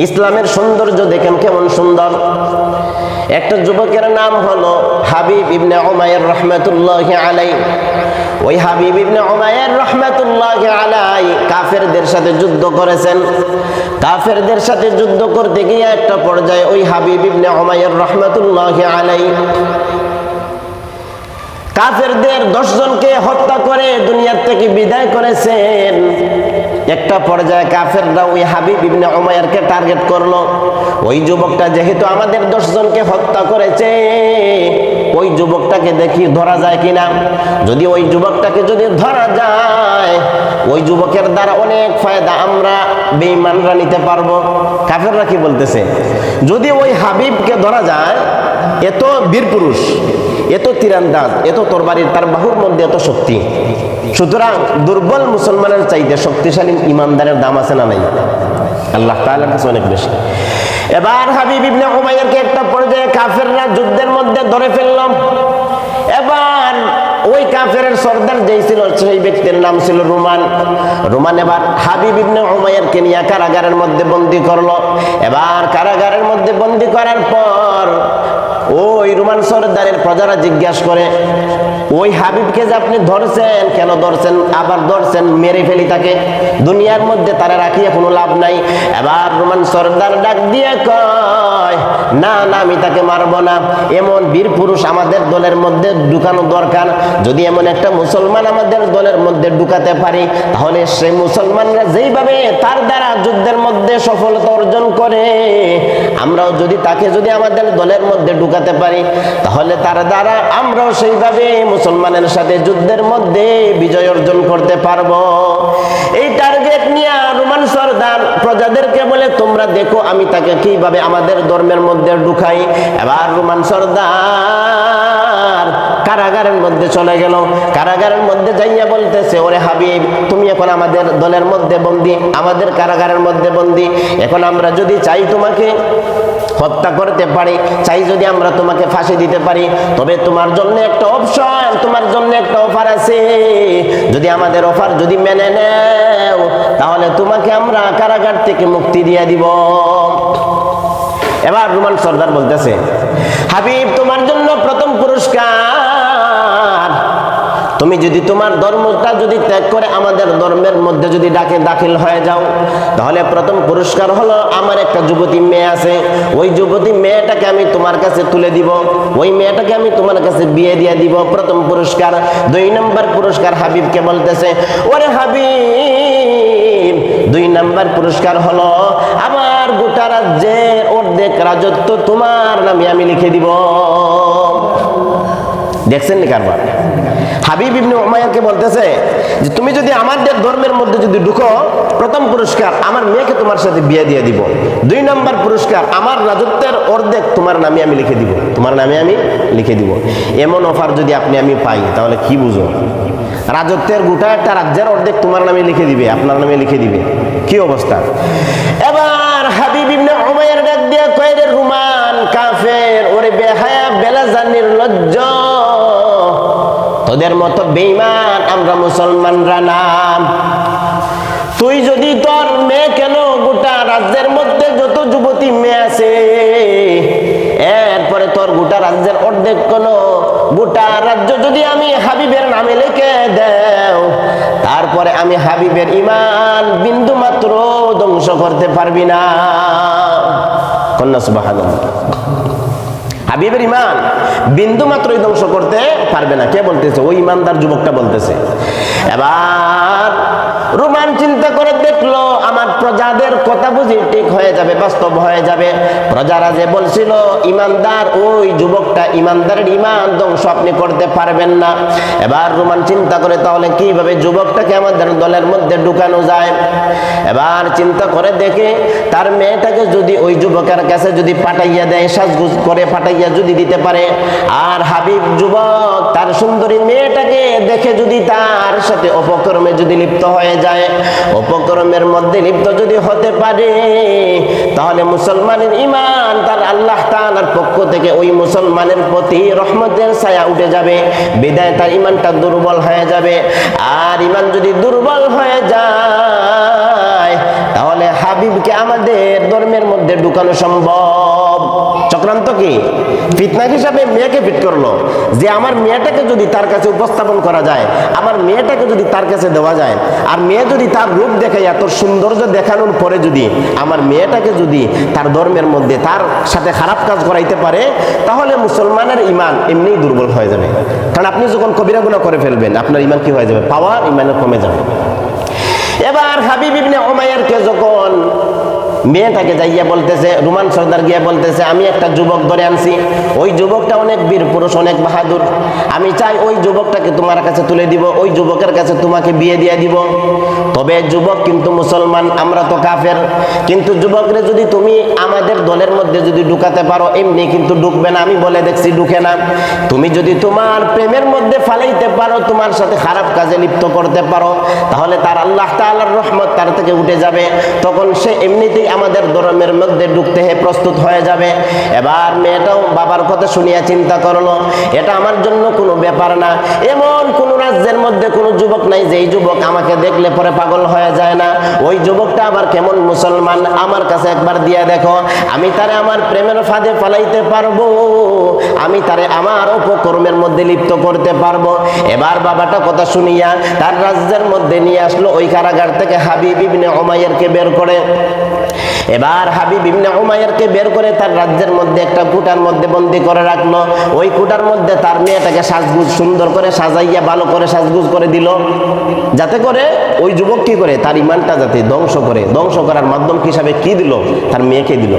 ইসলামের সৌন্দর্য দেখেন কেমন সুন্দর। একটা যুবকের নাম হলো হাবিব ইবনে উমাইর রাহমাতুল্লাহি আলাইহি। ওই হাবিব ইবনে উমাইর রাহমাতুল্লাহি আলাইহি কাফেরদের সাথে যুদ্ধ করেছেন। কাফেরদের সাথে যুদ্ধ করতে গিয়ে একটা পর্যায়ে ওই হাবিব ইবনে উমাইর রাহমাতুল্লাহি আলাইহি কাফেরদের 10 জনকে হত্যা করে দুনিয়া থেকে বিদায় করেছেন। একটা পর্যায়ে কাফেররা ওই হাবিব ইবনে উমাইরকে টার্গেট করলো। ওই যুবকটা যেহেতু আমাদের 10 জনকে হত্যা করেছে, ওই যুবকটাকে দেখি ধরা যায় কিনা। যদি ওই যুবকটাকে যদি ধরা যায়, ওই যুবকের দ্বারা অনেক ফায়দা আমরা বেঈমানরা নিতে পারবো। কাফেররা কি বলতেছে, যদি ওই হাবিবকে ধরা যায়, এত বীর পুরুষ, এত তীরন্দাজ, এত তরবারির, তার বাহুর মধ্যে এত শক্তি, সুতরাং দুর্বল মুসলমানের চাইতে শক্তিশালী ইমানদারের দাম আছে না নাই? আল্লাহ তাআলার কাছে অনেক বেশি। এবার হাবিব ইবনে উমাইরকে একটা পর্যায়ে কাফেররা যুদ্ধের মধ্যে ধরে ফেলল। এবার ওই কাফের সর্দার যেই ছিল, সেই ব্যক্তির নাম ছিল রুমান। রুমান এবার হাবিব ইবনে উমাইরকে নিয়ে কারাগারের মধ্যে বন্দী করলো। এবার কারাগারের মধ্যে বন্দী করার পর ওই রোমান সর্দারের প্রজারা জিজ্ঞাসা করে, ওই হাবিবকে যে আপনি ধরছেন, কেন ধরছেন? আবার ধরছেন, মেরে ফেলি তাকে, দুনিয়ার মধ্যে তারা রাখিয়া কোনো লাভ নাই। এবার রোমান সর্দার ডাক দিয়ে কয়, না না, আমি তাকে মারবো না। এমন বীর পুরুষ আমাদের দলের মধ্যে ঢুকানো দরকার। যদি এমন একটা মুসলমান আমাদের দলের মধ্যে ঢুকাতে পারি, তাহলে সেই মুসলমানরা যেইভাবে তার দ্বারা যুদ্ধের মধ্যে সফলতা অর্জন করে, আমরাও যদি তাকে যদি আমাদের দলের মধ্যে ঢুকাতে পারি, তাহলে তার দ্বারা আমরাও সেইভাবে মুসলমানের সাথে যুদ্ধের মধ্যে বিজয় অর্জন করতে পারবো। এই টার্গেট নিয়ে রোমান সর্দার প্রজাদেরকে বলে, তোমরা দেখো আমি তাকে কিভাবে আমাদের ধর্মের মধ্যে ঢুকাই। এবার রোমান সর্দার কারাগারের মধ্যে চলে গেল। কারাগারের মধ্যে যাইয়া বলতেছে, ওরে হাবিব, তুমি এখন আমাদের দলের মধ্যে বন্দী, আমাদের কারাগারের মধ্যে বন্দী। এখন আমরা যদি চাই তোমাকে হত্যা করতে পারি, চাই যদি আমরা তোমাকে ফাঁসি দিতে পারি, তবে তোমার জন্য একটা অপশন, তোমার জন্য একটা অফার আছে। যদি আমাদের অফার যদি মেনে নেও, তাহলে তোমাকে আমরা কারাগার থেকে মুক্তি দিয়ে দিব। এবার রোমান সর্দার বলতেছে, হাবিব, তোমার জন্য প্রথম পুরস্কার, তুমি যদি তোমার ধর্মটা যদি ত্যাগ করে আমাদের ধর্মের মধ্যে যদি দাখিল হয়ে যাও, তাহলে প্রথম পুরস্কার হলো আমার একটা যুবতী মেয়ে আছে, ওই যুবতী মেয়েটাকে আমি তোমার কাছে তুলে দিব, ওই মেয়েটাকে আমি তোমার কাছে বিয়ে দিয়ে দিব, প্রথম পুরস্কার। 2 নম্বর পুরস্কার হাবিবকে বলতেছে, ওরে হাবিব, 2 নম্বর পুরস্কার হলো আমার গোটা রাজ্যের অর্ধেক রাজত্ব তোমার নামে আমি লিখে দিব। দেখছেন নি কারবার? হাবিব ইবনে উমাইরকে বলতেছে যে তুমি যদি আমাদের ধর্মের মধ্যে যদি ঢুকো, প্রথম পুরস্কার আমার মেয়েকে তোমার সাথে বিয়ে দিয়ে দিব। 2 নম্বর পুরস্কার আমার রাজত্বের অর্ধেক তোমার নামে আমি লিখে দিব, তোমার নামে আমি লিখে দিব। এমন অফার যদি আপনি আমি পাই, তাহলে কি বুঝো? রাজত্বের গোটা একটা রাজ্যের অর্ধেক তোমার নামে লিখে দিবে, আপনার নামে লিখে দিবে, কি অবস্থা? এবার হাবিব ইবনে উমাইর ডাক দিয়ে কয়, রে রুমান কাফের, ওরে বেহায়া বেলাজা নির্লজ্জ, তোদের মতো বেঈমান আমরা মুসলমানরা না। তুই যদি তোর মেয়ে, কেন গোটা রাজ্যের মধ্যে যত যুবতী মেয়ে আছে, এরপরে তোর গোটা রাজ্যের অর্ধেক, কোন গোটা রাজ্য যদি আমি হাবিবের নামে লিখে দেও, তারপরে আমি হাবিবের ঈমান বিন্দু মাত্র ধ্বংস করতে পারবি না। কন্যা সুবহানাল্লাহ। হাবিবের ঈমান বিন্দু মাত্রই ধ্বংস করতে পারবে না। কে বলতেছে? ওই ঈমানদার যুবকটা বলতেছে। এবার রোমান চিন্তা করে দেখলো, আমার প্রজাদের কথা বুঝি ঠিক হয়ে যাবে, বাস্তব হয়ে যাবে। প্রজারা যে বলছিল ঈমানদার, ওই যুবকটা ঈমানদারের ঈমান ধ্বংস আপনি করতে পারবেন না। এবার রোমান চিন্তা করে, তাহলে কিভাবে যুবকটাকে আমাদের দলের মধ্যে ঢুকানো যায়। এবার চিন্তা করে দেখে, তার মেয়েটাকে যদি ওই যুবকের কাছে যদি পাঠাইয়া দেয়, সাজগুজ করে পাঠাইয়া যদি দিতে পারে, আর হাবিব যুবক তার সুন্দরী মেয়েটাকে দেখে যদি তার সাথে অপকর্মে যদি লিপ্ত হয়ে যায়, অপকর্মের মধ্যে লিপ্ত যদি হতে পারে, তাহলে মুসলমানের ঈমান তার আল্লাহ তাআলার পক্ষ থেকে ওই মুসলমানের প্রতি রহমতের ছায়া উঠে যাবে, বিদায় তার ঈমানটা দুর্বল হয়ে যাবে। আর ঈমান যদি দুর্বল হয়ে যায়, তাহলে হাবিবকে আমাদের ধর্মের মধ্যে ঢুকানো সম্ভব। চক্রান্ত কি? ফিতনা হিসাবে মেয়েকে ফিট করলো যে আমার মেয়েটাকে যদি তার কাছে উপস্থাপন করা যায়, আমার মেয়েটাকে যদি তার কাছে দেওয়া যায়, আর মেয়ে যদি তার রূপ দেখায়, এত সৌন্দর্য দেখানোর পরে যদি আমার মেয়েটাকে যদি তার ধর্মের মধ্যে তার সাথে খারাপ কাজ করাইতে পারে, তাহলে মুসলমানের ইমান এমনিই দুর্বল হয়ে যাবে। কারণ আপনি যখন কবিরা গুনাহ করে ফেলবেন, আপনার ইমান কি হয়ে যাবে? পাওয়ার ইমানে কমে যাবে। এবার হাবিব ইবনে উমাইয়ারকে যখন মেয়েটাকে যাইয়া বলতেছে, রোমান সর্দার গিয়া বলতেছে, আমি একটা যুবক ধরে আনছি, ওই যুবকটা অনেক বীর পুরুষ, অনেক বাহাদুর, আমি চাই ওই যুবকটাকে তোমার কাছে তুলে দিব, ওই যুবকের কাছে তোমাকে বিয়ে দিয়ে দিব। তবে যুবক কিন্তু মুসলমান, আমরা তো কাফের, কিন্তু যুবকরে যদি তুমি আমাদের দলের মধ্যে যদি ঢুকাতে পারো, এমনি কিন্তু ঢুকবে না, আমি বলে দেখছি ঢুকে না। তুমি যদি তোমার প্রেমের মধ্যে ফালাইতে পারো, তোমার সাথে খারাপ কাজে লিপ্ত করতে পারো, তাহলে তার আল্লাহ তাআলার রহমত তার থেকে উঠে যাবে, তখন সে এমনিতেই আমাদের ধর্মের মধ্যে ঢুকতে প্রস্তুত হয়ে যাবে। এবার মেয়েটাও বাবার কথা শুনিয়া চিন্তা করলো, এটা আমার জন্য কোনো ব্যাপার না, এমন কোন রাজ্যের মধ্যে কোনো যুবক নাই যেই যুবক আমাকে দেখলে পরে পাগল হয়ে যায় না। ওই যুবকটা আবার কেমন মুসলমান, আমার কাছে একবার দিয়া দেখো, আমি তারে আমার প্রেমের ফাঁদে ফালাইতে পারবো, আমি তারে আমার উপকর্মের মধ্যে লিপ্ত করতে পারবো। এবার বাবাটা কথা শুনিয়া তার রাজ্যের মধ্যে নিয়ে আসলো, ওই কারাগার থেকে হাবিব ইবনে উমাইয়ারকে বের করে। এবার হাবিব ইবনে উমাইয়ারকে বের করে তার রাজ্যের মধ্যে একটা কুটার মধ্যে বন্দী করে রাখলো। ওই কুটার মধ্যে তার মেয়েটাকে সাজগুজ সুন্দর করে সাজাইয়া ভালো করে সাজগুজ করে দিল, যাতে করে ওই যুবক কি করে তার ইমানটা যাতে ধ্বংস করে। ধ্বংস করার মাধ্যম হিসাবে কি দিল? তার মেয়েকে দিল।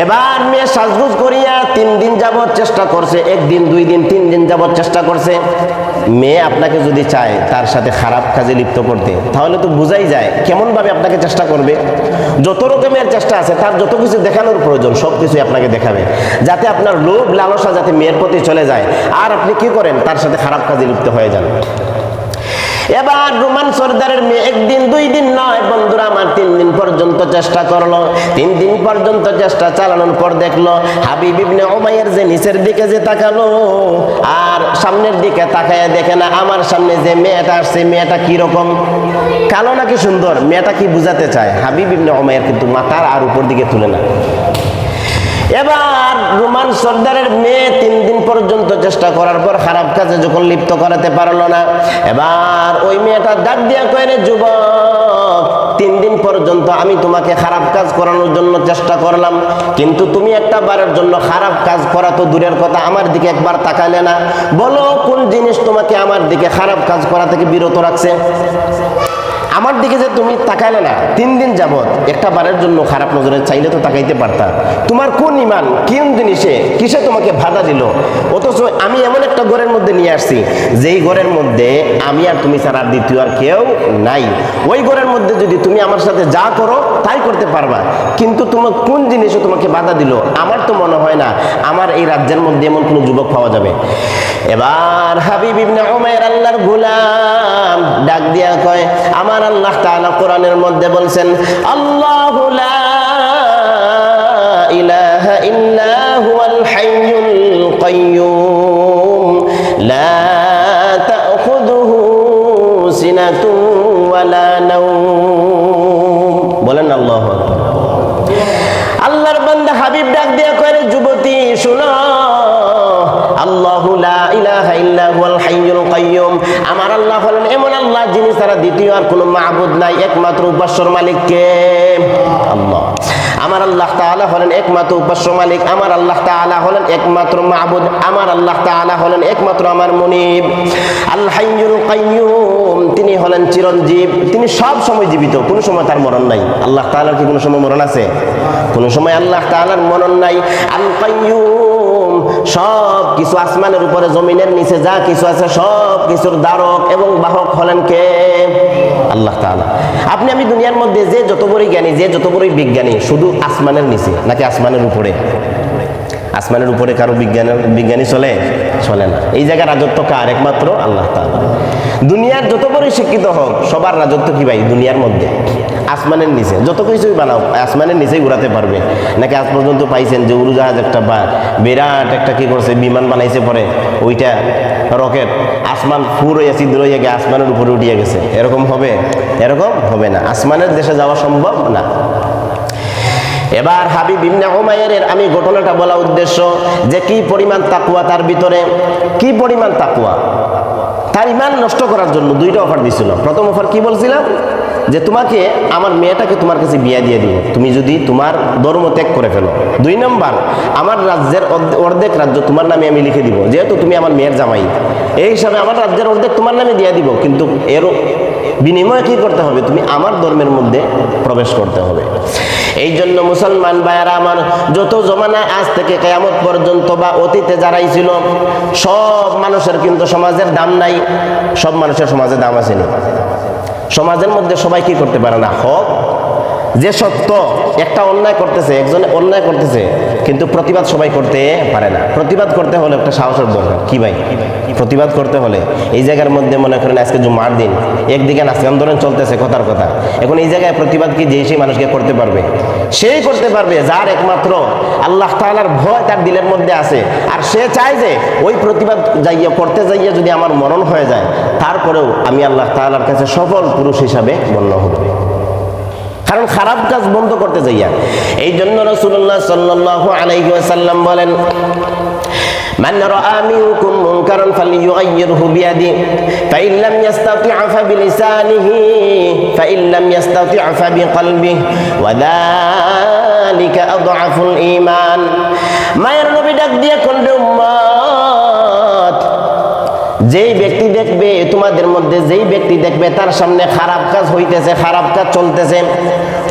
এবার মেয়ে সাজগুজ করিয়া 3 দিন যাবত চেষ্টা করছে, 1 দিন 2 দিন 3 দিন যাবত চেষ্টা করছে। মেয়ে আপনাকে যদি চায় তার সাথে খারাপ কাজে লিপ্ত করতে, তাহলে তো বুঝাই যায় কেমন ভাবে আপনাকে চেষ্টা করবে। যত রকমের চেষ্টা আছে, তার যত কিছু দেখানোর প্রয়োজন সব কিছুই আপনাকে দেখাবে, যাতে আপনার লোভ লালসা যাতে মেয়ের প্রতি চলে যায়, আর আপনি কি করেন তার সাথে খারাপ কাজে লিপ্ত হয়ে যান। এবার রোমান সর্দারের মেয়ে 1 দিন 2 দিন নয় বন্ধুরা আমার 3 দিন পর্যন্ত চেষ্টা করলো। 3 দিন পর্যন্ত চেষ্টা চালানোর পর দেখলো হাবিব ইবনে উমাইয়ার যে নিচের দিকে যে তাকালো আর সামনের দিকে তাকায় দেখে না আমার সামনে যে মেয়েটা আসছে, মেয়েটা কি রকম, কালো নাকি সুন্দর, মেয়েটা কি বুঝাতে চায়। হাবিব ইবনে উমাইয়ার কিন্তু মাথার আর উপর দিকে তুলে না। এবার রোমান সর্দারের মেয়ে 3 দিন পর্যন্ত চেষ্টা করার পর খারাপ কাজে যখন লিপ্ত করাতে পারলো না, এবার ওই মেয়েটা ডাক দিয়া কয়, রে যুবক, 3 দিন পর্যন্ত আমি তোমাকে খারাপ কাজ করানোর জন্য চেষ্টা করলাম, কিন্তু তুমি একটা বারের জন্য খারাপ কাজ করা তো দূরের কথা, আমার দিকে একবার তাকালে না। বলো কোন জিনিস তোমাকে আমার দিকে খারাপ কাজ করা থেকে বিরত রাখছে? আমার দিকে যে তুমি তাকাইলে না 3 দিন যাবত, একটা বারের জন্য খারাপ নজরে চাইলে তো তাকাইতে পারতা। তোমার কোন ইমান, কোন জিনিসে, কিসে তোমাকে বাধা দিল? অথচ আমি এমন একটা ঘরের মধ্যে নিয়ে আসছি, যেই ঘরের মধ্যে আমি আর তুমি ছাড়া আর দ্বিতীয় আর কেউ নাই। ওই ঘরের মধ্যে যদি তুমি আমার সাথে যা করো তাই করতে পারবা, কিন্তু তোমার কোন জিনিসে তোমাকে বাধা দিল? আমার তো মনে হয় না আমার এই রাজ্যের মধ্যে এমন কোনো যুবক পাওয়া যাবে। এবার হাবিব ইবনে উমাইর আল্লাহর গোলাম ডাক দিয়া কয়, আমার আল্লাহ তাআলা কোরআনের মধ্যে বলছেন, আল্লাহু লা ইলাহা ইল্লা হুয়াল হাইয়ুল কাইয়্যুম লা তাখুযুহু সিনাতুন ওয়ালা নাওম। বলেন আল্লাহু আকবার। আল্লাহর বান্দা হাবিব ডাক দিয়া কয়, যুবতী শুনো, আল্লাহু লা ইলাহা ইল্লা হুয়াল হাইয়ুল কাইয়্যুম, আমার আল্লাহ হলেন এমন আল্লাহ যিনি ছাড়া দ্বিতীয় আর কোনো মাবুদ নাই, একমাত্র উপাস্যর মালিক কে? আল্লাহ। আমার আল্লাহ তাআলা হলেন একমাত্র উপাস্য মালিক, আমার আল্লাহ তাআলা হলেন একমাত্র মাবুদ, আমার আল্লাহ তাআলা হলেন একমাত্র আমার মুনিব। আল হাইয়ুল কাইয়্যুম, তিনি হলেন চিরঞ্জীব, তিনি সব সময় জীবিত, কোনো সময় তার মরণ নাই। আল্লাহ তাআলার কি কোনো সময় মরণ আছে? কোনো সময় আল্লাহ তাআলার মরণ নাই। আল কাইয়্যুম, সব কিছু আসমানের উপরে জমিনের নিচে যা কিছু আছে সব কিছুর ধারক এবং বাহক হলেন কে? আল্লাহ তাআলা। আপনি আমি দুনিয়ার মধ্যে যে যত বড়ই জ্ঞানী, যে যত বড়ই বিজ্ঞানী, শুধু আসমানের নিচে নাকি আসমানের উপরে? আসমানের উপরে কারো বিজ্ঞানী চলে? চলে না। এই জায়গায় রাজত্ব কার? একমাত্র আল্লাহ তাআলা। দুনিয়ার যত বড়ই শিক্ষিত হোক, সবার রাজত্ব কি ভাই? দুনিয়ার মধ্যে, আসমানের নিচে। যত কিছুই বানাও আসমানের নিচেই উড়াতে পারবে নাকি? আজ পর্যন্ত পাইছেন যে উড়োজাহাজ একটা বা বিরাট একটা কি করছে, বিমান বানাইছে, পরে ওইটা রকেট আসমান পুরো ছিদ্র হয়ে গিয়ে আসমানের উপরে উঠিয়ে গেছে, এরকম হবে? এরকম হবে না। আসমানের দেশে যাওয়া সম্ভব না। এবার হাবিব ইবনে উমাইরের আমি ঘটনাটা বলা উদ্দেশ্য যে কি পরিমাণ তাকওয়া তার ভিতরে, কি পরিমাণ তাকওয়া। তার ঈমান নষ্ট করার জন্য দুইটা অফার দিছিল। প্রথম অফার কি বলছিলাম, যে তোমাকে আমার মেয়েটাকে তোমার কাছে বিয়ে দিয়ে দিব তুমি যদি তোমার ধর্ম ত্যাগ করে ফেলো। 2 নম্বর, আমার রাজ্যের অর্ধেক রাজ্য তোমার নামে আমি লিখে দিব, যেহেতু তুমি আমার মেয়ের জামাই, এই হিসাবে আমার রাজ্যের অর্ধেক তোমার নামে দিয়ে দিব, কিন্তু এর বিনিময়ে কি করতে হবে, তুমি আমার ধর্মের মধ্যে প্রবেশ করতে হবে। এই জন্য মুসলমান ভাইয়ারা আমার, যত জমানা আজ থেকে কিয়ামত পর্যন্ত বা অতীতে যারাই ছিল, সব মানুষের কিন্তু সমাজের দাম নাই, সব মানুষের সমাজের দাম আছে না। সমাজের মধ্যে সবাই কি করতে পারে না, হক যে সত্য, একটা অন্যায় করতেছে, একজন অন্যায় করতেছে, কিন্তু প্রতিবাদ সবাই করতে পারে না। প্রতিবাদ করতে হলে একটা সাহসের দরকার। কি ভাই, প্রতিবাদ করতে হলে এই জায়গার মধ্যে মনে করেন আজকে জুমার দিন, একদিকে নাচ আন্দোলন চলতেছে, কথার কথা, এখন এই জায়গায় প্রতিবাদ কি যে সেই মানুষকে করতে পারবে? সেই করতে পারবে যার একমাত্র আল্লাহ তাআলার ভয় তার দিলের মধ্যে আছে, আর সে চায় যে ওই প্রতিবাদ যাইয়া করতে যাইয়া যদি আমার মরণ হয়ে যায়, তারপরেও আমি আল্লাহ তাআলার কাছে সফল পুরুষ হিসাবে গণ্য হব, কারণ খারাপ কাজ বন্ধ করতে যাইয়া। এই জন্য রাসূলুল্লাহ সাল্লাল্লাহু আলাইহি ওয়াসাল্লাম বলেন, মান রাআ মিনকুম মুনকারান ফালইয়ুগাইয়িরহু বিয়াদিহি ফাইন লাম ইস্তাতি' ফাবিলিসানিহি ফাইন লাম ইস্তাতি' ফাবিকলবিহি ওয়া যালিকা আযআফুল ঈমান। মায়ের নবী ডাক দিয়ে কোনরে উম্মত, যেই ব্যক্তি দেখবে তোমাদের মধ্যে, যেই ব্যক্তি দেখবে তার সামনে খারাপ কাজ হইতেছে, খারাপ কাজ চলতেছে,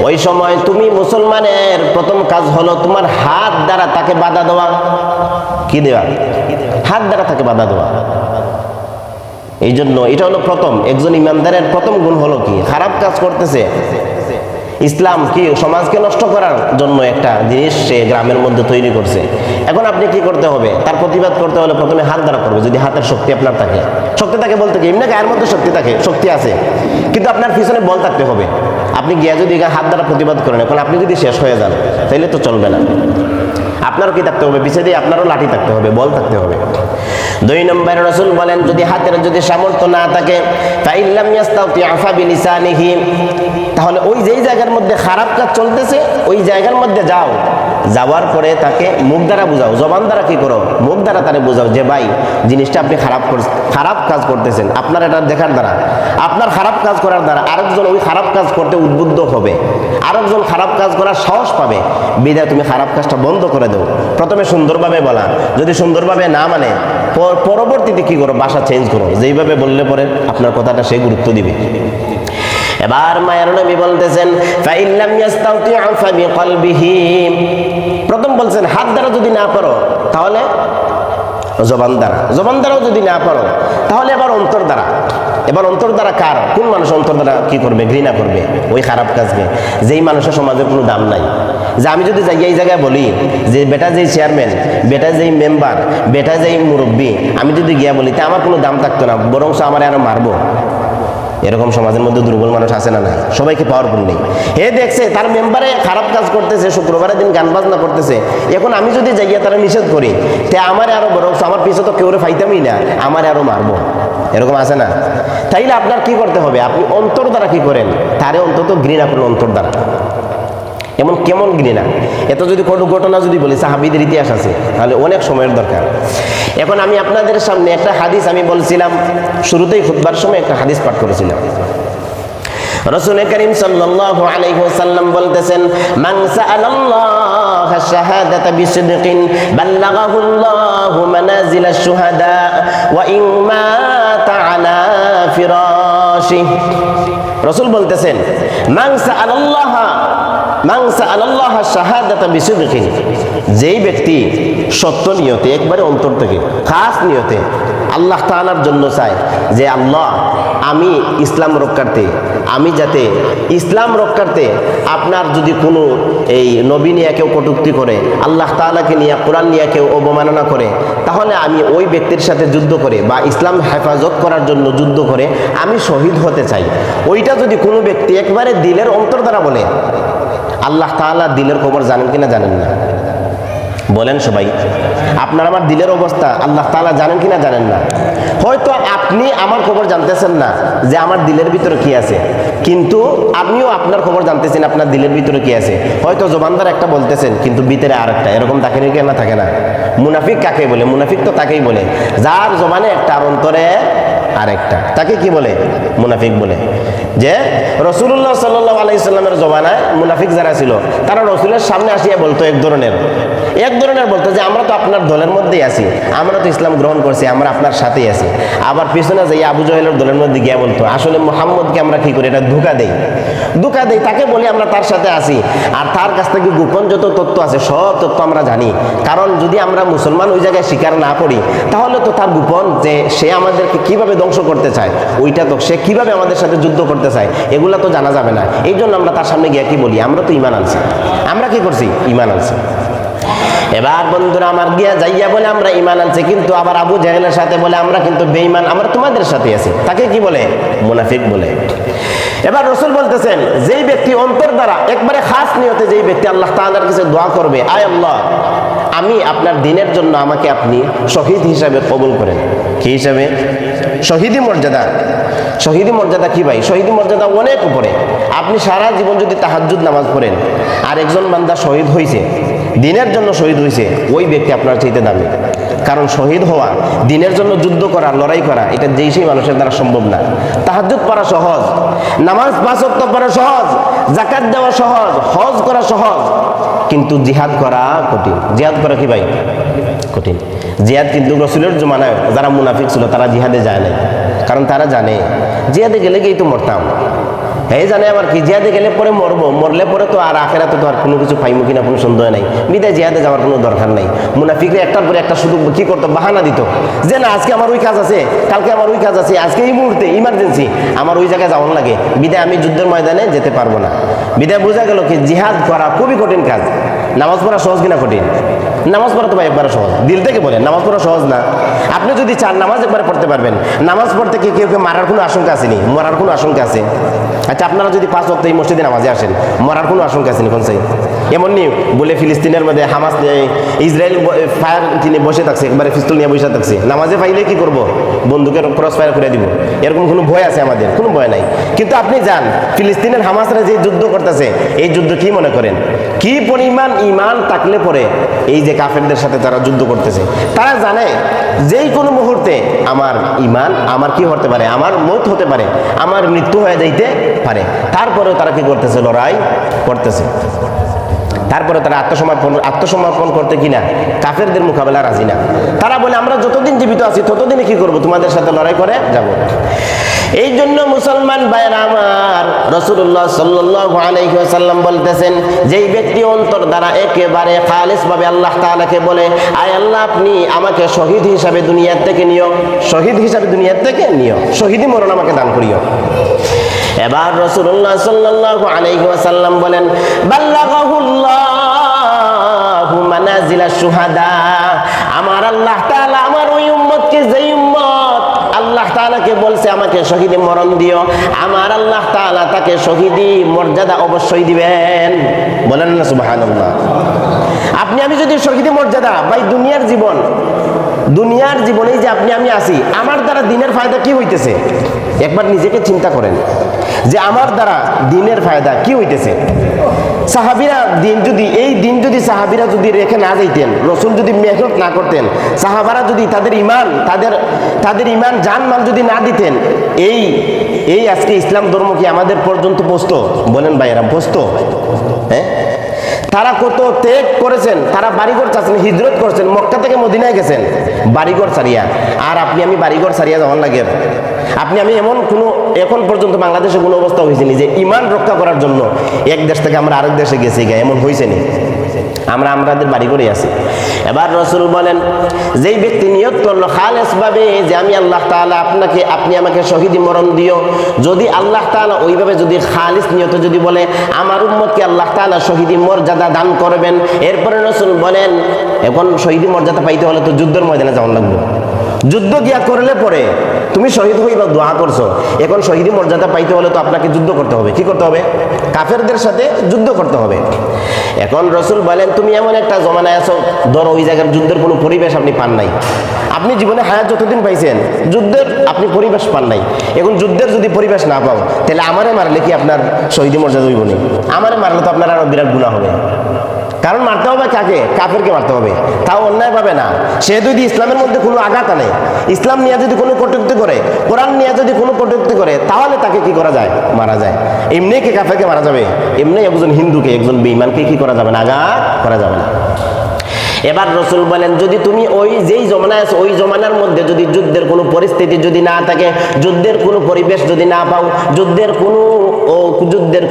ওই সময় তুমি মুসলমানের প্রথম কাজ হলো তোমার হাত দ্বারা তাকে বাধা দেওয়া। কি দেওয়া? হাত দ্বারা তাকে বাধা দেওয়া। এই জন্য এটা হলো প্রথম, একজন ইমানদারের প্রথম গুণ হলো কি, খারাপ কাজ করতেছে, ইসলাম কি সমাজকে নষ্ট করার জন্য একটা জিনিস সে গ্রামের মধ্যে তৈরি করছে। এখন আপনি কি করতে হবে, তার প্রতিবাদ করতে হলে প্রথমে হাত দ্বারা করবে, যদি হাতের শক্তি আপনার থাকে। শক্তি থাকে বলতে কি, এমনি গায়ের মধ্যে শক্তি থাকে, শক্তি আছে, কিন্তু আপনার পিছনে বল থাকতে হবে। আপনি গিয়া যদি হাত দ্বারা প্রতিবাদ করেন, এখন আপনি যদি শেষ হয়ে যান তাহলে তো চলবে না। আপনারও কি থাকতে হবে, পিছিয়ে দিয়ে আপনারও লাঠি থাকতে হবে, বল থাকতে হবে। 2 নম্বরে রাসূল বলেন, যদি হাতের যদি সামর্থ্য না থাকে, ফাইন লাম ইস্তাতি' ফাবিলিসানিহি, তাহলে ওই যেই জায়গার মধ্যে খারাপ কাজ চলতেছে ওই জায়গার মধ্যে যাও, যাওয়ার পরে তাকে মুখ দ্বারা বুঝাও, জবান দ্বারা কি করো, মুখ দ্বারা তারে বুঝাও যে ভাই জিনিসটা আপনি খারাপ কাজ করতেছেন। আপনার এটা দেখার দ্বারা, আপনার খারাপ কাজ করার দ্বারা আরেকজন ওই খারাপ কাজ করতে উদ্বুদ্ধ হবে, আরেকজন খারাপ কাজ করার সাহস পাবে, বিধায় তুমি খারাপ কাজটা বন্ধ করে দাও। প্রথমে সুন্দরভাবে বলা, যদি সুন্দরভাবে না মানে পরবর্তীতে কি করো, ভাষা চেঞ্জ করো, যেইভাবে বললে পরে আপনার কথাটা সে গুরুত্ব দিবে। এবার মায়ের নবী বলতেছেন, ফাইন লাম ইস্তাতি' ফাবিকলবিহি, প্রথম বলছেন হাত দ্বারা যদি না পারো তাহলে জবান দ্বারা, জবান দ্বারাও যদি না পারো তাহলে এবার অন্তর দ্বারা। এবার অন্তর দ্বারা কার, কোন মানুষ অন্তর দ্বারা কি করবে, ঘৃণা করবে ওই খারাপ কাজকে, যেই মানুষের সমাজের কোনো দাম নাই। যে আমি যদি যাই এই জায়গায় বলি যে বেটা যেই চেয়ারম্যান, বেটা যেই মেম্বার, বেটা যেই মুরব্বী, আমি যদি গিয়া বলি তা আমার কোনো দাম থাকতো না, বরং আমার আরো মারবো। এরকম সমাজের মধ্যে দুর্বল মানুষ আছে না? নাই, সবাইকে পাওয়ারফুল নেই। হে দেখছে তার মেম্বারে খারাপ কাজ করতেছে, শুক্রবারের দিন গান বাজনা করতেছে, এখন আমি যদি যাইয়া তারা নিষেধ করি তে আমারে আরো বরং আমার পিছনে তো কেউ ফাইতামই না, আমারে আরো মারবো, এরকম আছে না? তাইলে আপনার কি করতে হবে, আপনি অন্তর দ্বারা কি করেন, তারে অন্তত ঘৃণা করেন অন্তর দ্বারা। এমন কেমন ঘৃণা, এত যদি কোনো ঘটনা যদি বলি, সাহাবীদের ইতিহাস আছে, তাহলে অনেক সময়ের দরকার। এখন আমি আপনাদের সামনে একটা হাদিস আমি বলছিলাম, শুরুতেই খুতবার সময় একটা হাদিস পাঠ করেছিলাম। রাসূল করিম সাল্লাল্লাহু আলাইহি ওয়াসাল্লাম বলতেছেন, মান সাআলাল্লাহ শাহাদাতা বিসিদকিন বাল্লাগাহু আল্লাহু মানাজিলাশ শুহাদা ওয়া ইন মাতা আলা ফিরাশিহি। রাসূল বলতেছেন, মান সাআলাল্লাহ শাহাদাতা বিসিদকিন, যেই ব্যক্তি সত্য নিয়তে, একবারে অন্তর থেকে খাস নিয়তে আল্লাহ তাআলার জন্য চায় যে আল্লাহ আমি ইসলাম রক্ষার্থে, আমি যাতে ইসলাম রক্ষার্থে আপনার যদি কোনো এই নবী নিয়ে কেউ কটূক্তি করে, আল্লাহ তাআলাকে নিয়ে, কোরআন নিয়ে কেউ অবমাননা করে, তাহলে আমি ওই ব্যক্তির সাথে যুদ্ধ করে বা ইসলাম হেফাজত করার জন্য যুদ্ধ করে আমি শহীদ হতে চাই। ওইটা যদি কোনো ব্যক্তি একবারে দিলের অন্তর দ্বারা বলে, আল্লাহ তাআলা দিলের খবর জানেন কিনা জানেন না? বলেন সবাই, আপনার আমার দিলের অবস্থা আল্লাহ তাআলা জানেন কিনা জানেন না? হয়তো আপনি আমার খবর জানতেছেন না যে আমার দিলের ভিতরে কি আছে, কিন্তু আপনিও আপনার খবর জানতেছেন আপনার দিলের ভিতরে কি আছে। হয়তো জবানদার একটা বলতেছেন কিন্তু ভিতরে আরেকটা, এরকম থাকে নাকি? না, থাকে না। মুনাফিক কাকে বলে? মুনাফিক তো তাকেই বলে যার জবানে একটা আর অন্তরে আরেকটা, তাকে কি বলে? মুনাফিক বলে। যে রাসূলুল্লাহ সাল্লাল্লাহু আলাইহি সাল্লামের জমানায় মুনাফিক যারা ছিল তারা রাসূলের সামনে আসিয়া বলতো এক ধরনের বলতো যে আমরা তো আপনার দলের মধ্যেই আছি, আমরা তো ইসলাম গ্রহণ করছি, আমরা আপনার সাথেই আছি। আবার পিছনে যাই আবু জাহেলের দলের মধ্যে গিয়ে বলতো আসলে মুহাম্মদকে আমরা কি করি, এটা ধোঁকা দেই, তাকে বলি আমরা তার সাথে আছি। আর তার কাছ থেকে গোপন যত তথ্য আছে সব তথ্য আমরা জানি, কারণ যদি আমরা মুসলমান ওই জায়গায় স্বীকার না করি তাহলে তো তার গোপন যে সে আমাদেরকে কিভাবে ধ্বংস করতে চায়, ওইটা তো সে কিভাবে আমাদের সাথে যুদ্ধ করতে চায়, এগুলা তো জানা যাবে না। এই জন্য আমরা তার সামনে গিয়ে কি বলি, আমরা তো ঈমান আনছি, আমরা কি করছি, ঈমান আনছি। এবার বন্ধুরা আমার গিয়া যাইয়া বলে আমরা ঈমান আনছি, কিন্তু আবার আবু জাহেলের সাথে বলে আমরা কিন্তু বেঈমান, আমরা তোমাদের সাথে আছি, তাকে কি বলে? মুনাফিক বলে। এবার রাসূল বলতেছেন যেই ব্যক্তি অন্তর দ্বারা একবারে খাস নিয়তে যেই ব্যক্তি আল্লাহ তাআলার কাছে দোয়া করবে, আয় আল্লাহ আমি আপনার দ্বীনের জন্য আমাকে আপনি শহীদ হিসাবে কবুল করেন। কি হিসাবে? শহীদি মর্যাদা। শহীদি মর্যাদা কি ভাই? শহীদি মর্যাদা অনেক উপরে। আপনি সারা জীবন যদি তাহাজ্জুদ নামাজ পড়েন আর একজন বান্দা শহীদ হয়েছে, দ্বীনের জন্য শহীদ হয়েছে, ওই ব্যক্তি আপনার চাইতে দামি। কারণ শহীদ হওয়া, দ্বীনের জন্য যুদ্ধ করা, লড়াই করা, এটা যেই সেই মানুষের দ্বারা সম্ভব না। তাহাজ্জুদ পড়া সহজ, নামাজ 5 ওয়াক্ত পড়া সহজ, যাকাত দেওয়া সহজ, হজ করা সহজ, কিন্তু জিহাদ করা কঠিন। জিহাদ করা কি ভাই? কঠিন। জিহাদ কিন্তু রাসূলের জমানায় যারা মুনাফিক ছিল তারা জিহাদে যায় না, কারণ তারা জানে জিহাদে গেলে গিয়েই তো মরতাম। এই জানে আবার কি জিহাদে গেলে পরে মরবো, মরলে পরে তো আর আখেরাতে তো আর কোনো কিছু পাইমু কিনা কোনো সন্দেহ নাই, বিদায় জিহাদে যাওয়ার কোনো দরকার নাই। মুনাফিকরা একটার পরে একটা শুধু কি করতো, বাহানা দিত যে না আজকে আমার ওই কাজ আছে, কালকে আমার ওই কাজ আছে, আজকে এই মুহূর্তে ইমার্জেন্সি আমার ওই জায়গায় যাওয়ার লাগে, বিদায় আমি যুদ্ধের ময়দানে যেতে পারবো না। বিদায় বোঝা গেল কি জিহাদ করা খুবই কঠিন কাজ। নামাজ পড়া সহজ কিনা কঠিন? নামাজ পড়া তো ভাই একবারে সহজ, দিল থেকে বলেন নামাজ পড়া সহজ না। আপনি যদি চান নামাজ একবারে পড়তে পারবেন। নামাজ পড়তে কি কেউ মারার কোনো আশঙ্কা আসেনি? মরার কোনো আশঙ্কা আছে? আচ্ছা আপনারা যদি 5 ওয়াক্ত এই মসজিদে নামাজে আসেন, মরার কোনো আশঙ্কা আছে কোন চাই? এমন নি বলে ফিলিস্তিনের মধ্যে হামাস ইসরায়েল ফায়ার তিনি বসে থাকছে, একবারে পিস্তল নিয়ে বসে থাকছে, নামাজে পাইলে কি করব? বন্দুকের ক্রস ফায়ার করে দিব, এরকম কোনো ভয় আছে আমাদের? কোনো ভয় নাই। কিন্তু আপনি যান ফিলিস্তিনের হামাসরা যে যুদ্ধ করতেছে, এই যুদ্ধ কি মনে করেন? কি পরিমাণ ঈমান থাকলে পরে এই যে কাফেরদের সাথে তারা যুদ্ধ করতেছে, তারা জানে যেই কোনো মুহূর্তে আমার ঈমান আমার কি হতে পারে, আমার মৌত হতে পারে, আমার মৃত্যু হয়ে যাইতে পারে। তারপরেও তারা কি করতেছে? লড়াই করতেছে। তারপরে তারা আত্মসমর্পণ করতে কিনা কাফেরদের মোকাবেলা রাজি না। তারা বলে আমরা যতদিন জীবিত আছি ততদিনে কি করব, তোমাদের সাথে লড়াই করে যাব। এই জন্য মুসলমান ভাইরা আমার, রাসূলুল্লাহ সাল্লাল্লাহু আলাইহি ওয়াসাল্লাম বলতেছেন যেই ব্যক্তি অন্তর দ্বারা একেবারে খালিস ভাবে আল্লাহ তাআলাকে বলে, আয় আল্লাহ আপনি আমাকে শহীদ হিসাবে দুনিয়ার থেকে নিও, শহীদ হিসাবে দুনিয়ার থেকে নিও, শহীদি মরণ আমাকে দান করিও। এবার রাসূলুল্লাহ সাল্লাল্লাহু আলাইহি ওয়াসাল্লাম বলেন, বাল্লাগাহুল্লাহু মানাজিলাশ শুহাদা। আমার আল্লাহ তাআলা আমার ওই উম্মতকে, যেই উম্মত আল্লাহ তাআলাকে বলছে আমাকে শহীদি মরণ দিও, আমার আল্লাহ তাআলা তাকে শহীদি মর্যাদা অবশ্যই দিবেন। বলেন না সুবহানাল্লাহ। আপনি আমি যদি শহীদি মর্যাদা ভাই, দুনিয়ার জীবনেই যে আপনি আমি আছি, আমার দ্বারা দিনের ফায়দা কি হইতেছে? একবার নিজেকে চিন্তা করেন যে আমার দ্বারা দিনের ফায়দা কি হইতেছে। সাহাবীরা এই দিন যদি সাহাবীরা যদি রেখে না যাইতেন, রাসূল যদি মেহনত না করতেন, সাহাবারা যদি তাদের ঈমান জানমাল যদি না দিতেন, এই আজকে ইসলাম ধর্ম কি আমাদের পর্যন্ত পৌঁছতো? বলেন ভাইয়েরা, পৌঁছতো? হ্যাঁ, তারা কত ত্যাগ করেছেন, তারা বাড়িঘর চাচ্ছেন, হিজরত করছেন, মক্কা থেকে মদিনায় গেছেন বাড়িঘর ছাড়িয়া। আর আপনি আমি বাড়িঘর ছাড়িয়া যাওয়ার লাগে? আপনি আমি এখন পর্যন্ত বাংলাদেশে কোনো অবস্থা হয়েছে নি যে ইমান রক্ষা করার জন্য এক দেশ থেকে আমরা আরেক দেশে গেছি, এমন হয়েছে নি? আমাদের বাড়ি করে আছি। এবার রাসূল বলেন যেই ব্যক্তি নিয়ত করলো খালেস ভাবে যে আমি আল্লাহ তাআলা আপনি আমাকে শহীদি মরণ দিও, যদি আল্লাহ তাআলা ওইভাবে যদি খালিস নিয়ত যদি বলে আমার উম্মতকে আল্লাহ তাআলা শহীদি মর্যাদা দান করবেন। এরপরে রাসূল বলেন এখন শহীদি মর্যাদা পাইতে হলে তো যুদ্ধের ময়দানে যাওয়া লাগবে। যুদ্ধ গিয়া করলে পরে তুমি শহীদ হইবা দোয়া করছো, এখন শহীদি মর্যাদা পাইতে হলে তো আপনাকে যুদ্ধ করতে হবে। কি করতে হবে? কাফেরদের সাথে যুদ্ধ করতে হবে। এখন রসুল বলেন তুমি এমন একটা জমানায় আছো, ধরো ওই জায়গার যুদ্ধের কোনো পরিবেশ আপনি পান নাই, আপনি জীবনে হায়াত যতদিন পাইছেন যুদ্ধের আপনি পরিবেশ পান নাই। এখন যুদ্ধের যদি পরিবেশ না পাও, তাহলে আমারে মারলে কি আপনার শহীদি মর্যাদা হইব না? আমারে মারলে তো আপনার আরো বিরাট গুনাহ হবে। কারণ মারতে হবে কাকে? কাফেরকে মারতে হবে, তাও অন্যায় পাবে না। সে যদি ইসলামের মধ্যে কোনো আঘাত আনে, ইসলাম নিয়ে যদি কোনো কটূক্তি করে, কোরআন নিয়ে যদি কোনো কটূক্তি করে, তাহলে তাকে কি করা যায়? মারা যায়। এমনি কে কাফেরকে মারা যাবে? এমনি একজন হিন্দুকে, একজন বেঈমানকে কি করা যাবে না? আঘাত করা যাবে না। এবার রসুল বলেন যদি তুমি ওই যেই জমানায় আছো ওই জমানার মধ্যে যদি যুদ্ধের কোনো পরিস্থিতি যদি না থাকে, যুদ্ধের কোনো পরিবেশ যদি না পাও, যুদ্ধের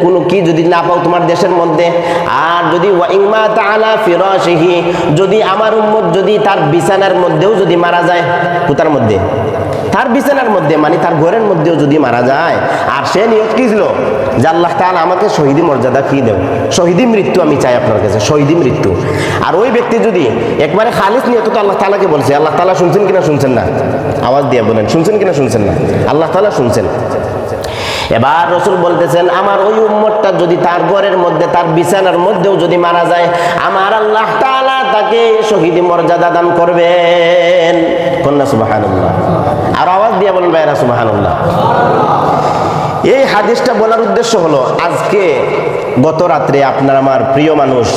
কোনো কি যদি না পাও তোমার দেশের মধ্যে, আর যদি ওয়াইমা তাআলা ফিরাশিহি, যদি আমার উম্মত যদি তার বিছানার মধ্যেও যদি মারা যায়, কোথার মধ্যে? তার বিছানার মধ্যে, মানে তার ঘরের মধ্যেও যদি মারা যায়, আর সে নিয়ত কি ছিল যে আল্লাহ তাআলা আমাকে শহীদি মর্যাদা কি দেও, শহীদি মৃত্যু আমি চাই আপনার কাছে, শহীদি মৃত্যু। আর ওই ব্যক্তি যদি একবারে খালিস নিয়ত, তো আল্লাহ তাআলাকে বলছে, আল্লাহ তাআলা শুনছেন কিনা শুনছেন না? আওয়াজ দিয়ে বলেন, শুনছেন কিনা শুনছেন না? আল্লাহ তাআলা শুনছেন। এবার রসুল বলতেছেন আমার ওই উম্মতটা যদি তার ঘরের মধ্যে তার বিছানার মধ্যেও যদি মারা যায়, আমার আল্লাহ তাআলা তাকে শহীদি মর্যাদা দান করবেন। কন্যা সুবহানাল্লাহ। আর আওয়াজ দিয়ে বলেন ভাইরা সুবহানাল্লাহ। এই হাদিসটা বলার উদ্দেশ্য হলো, আজকে গত রাত্রে আপনার আমার প্রিয় মানুষ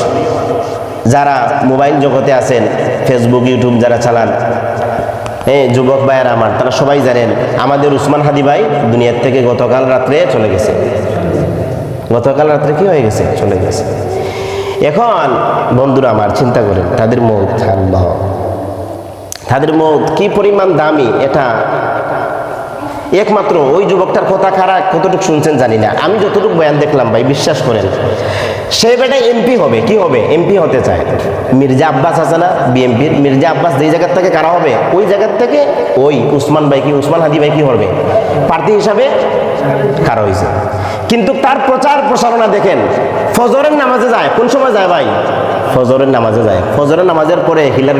যারা মোবাইল জগতে আছেন, ফেসবুক ইউটিউব যারা চালান, যুবক ভাইয়েরা আমার, তারা সবাই জানেন আমাদের উসমান হাদি ভাই দুনিয়ার থেকে গতকাল রাত্রে চলে গেছে। গতকাল রাত্রে কি হয়ে গেছে? চলে গেছে। এখন বন্ধুরা আমার চিন্তা করেন, তাদের মৌত, আল্লাহ, তাদের মৌত কি পরিমাণ দামি, এটা একমাত্র ওই যুবকটার কথা খারাপ কতটুকু শুনছেন জানি না, আমি যতটুকু বয়ান দেখলাম ভাই বিশ্বাস করেন, সে বেটা এমপি হবে। কি হবে? এমপি হতে চায়। মির্জা আব্বাস আছে না বিএমপির, মির্জা আব্বাস যেই জায়গার থেকে কারা হবে, ওই জায়গার থেকে ওই উসমান ভাই কি, উসমান হাদি ভাই কি হবে, প্রার্থী হিসাবে কারা হয়েছে। কিন্তু তার প্রচার প্রসারণা দেখেন, ফজরের নামাজে যায়। কোন সময় যায় ভাই? ফজরের নামাজে যায়। ফজরের নামাজের পরে হিলার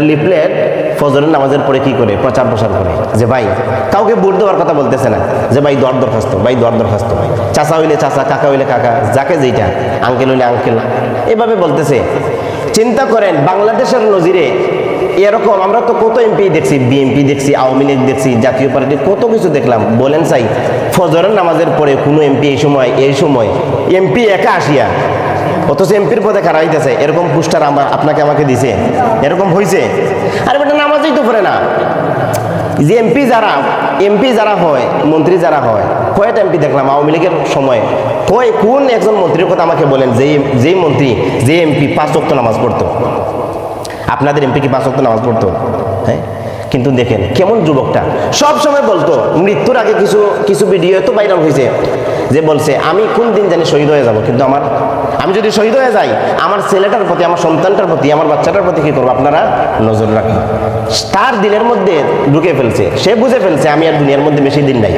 লিফলেট ফজরের নামাজের পরে কি করে? প্রচার প্রসার করে যে ভাই, কাউকে ভোট দেওয়ার কথা বলতেছে না, যে ভাই দর দরখাস্ত, ভাই দর দরখাস্ত, চাচা হইলে চাচা, কাকা হইলে কাকা, যাকে যেটা, আঙ্কেল হইলে আঙ্কেল, এভাবে বলতেছে। চিন্তা করেন বাংলাদেশের নজিরে এরকম আমরা তো কত এমপি দেখছি, বিএমপি দেখছি, আওয়ামী লীগ দেখছি, জাতীয় পার্টি, কত কিছু দেখলাম। বলেন চাই ফজরের নামাজের পরে কোনো এমপি এই সময় এমপি একা আসিয়া, অথচ এমপির পদে কারা হইতেছে, এরকম পোস্টার আপনাকে আমাকে দিছে, এরকম হয়েছে? আরে বেটা নামাজই তো পড়ে না। যে এমপি যারা হয়, মন্ত্রী যারা হয়, কয়টা এমপি দেখলাম আওয়ামী লীগের সময়, কোন একজন মন্ত্রীর কথা আমাকে বলেন যেই মন্ত্রী, যে এমপি 5 ওয়াক্ত নামাজ পড়তো? আপনাদের এমপি কি 5 ওয়াক্ত নামাজ পড়তো? হ্যাঁ। কিন্তু দেখেন কেমন যুবকটা সব সময় বলতো, মৃত্যুর আগে কিছু ভিডিও তো ভাইরাল হয়েছে, যে বলছে আমি কোন দিন জানি শহীদ হয়ে যাব, কিন্তু আমি যদি শহীদ হয়ে যাই, আমার ছেলেটার প্রতি, আমার সন্তানটার প্রতি, আমার বাচ্চাটার প্রতি কি করবো আপনারা নজর রাখুন। তার দিলের মধ্যে ঢুকে ফেলছে, সে বুঝে ফেলছে আমি আর দুনিয়ার মধ্যে বেশি দিন নাই।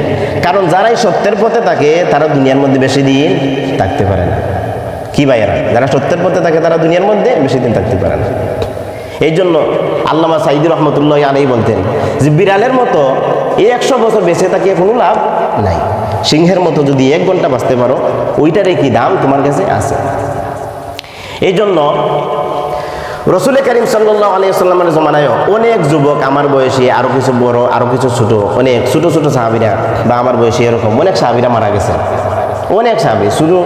কারণ যারাই সত্যের পথে থাকে তারা দুনিয়ার মধ্যে বেশি দিন থাকতে পারে না। কি ভাইয়েরা, যারা সত্যের পথে থাকে তারা দুনিয়ার মধ্যে বেশি দিন থাকতে পারে না। এই জন্য আল্লামা সাঈদী রহমতুল্লাহ আলাইহি বলতেন যে বিড়ালের মতো এই 100 বছর বেঁচে থাকিয়ে কোনো লাভ নাই, সিংহের মতো যদি 1 ঘন্টা বাঁচতে পারো, ওইটারই কি দাম তোমার কাছে আছে। এই জন্য রসুল করিম সাল্লাল্লাহু আলাইহি ওয়াসাল্লামের জমানায়ও অনেক যুবক আমার বয়সী, আরো কিছু বড়, আরো কিছু ছোট, অনেক ছোট ছোট সাহাবীরা বা আমার বয়সী এরকম অনেক সাহাবীরা মারা গেছে। অনেক সাহাবী। শুধু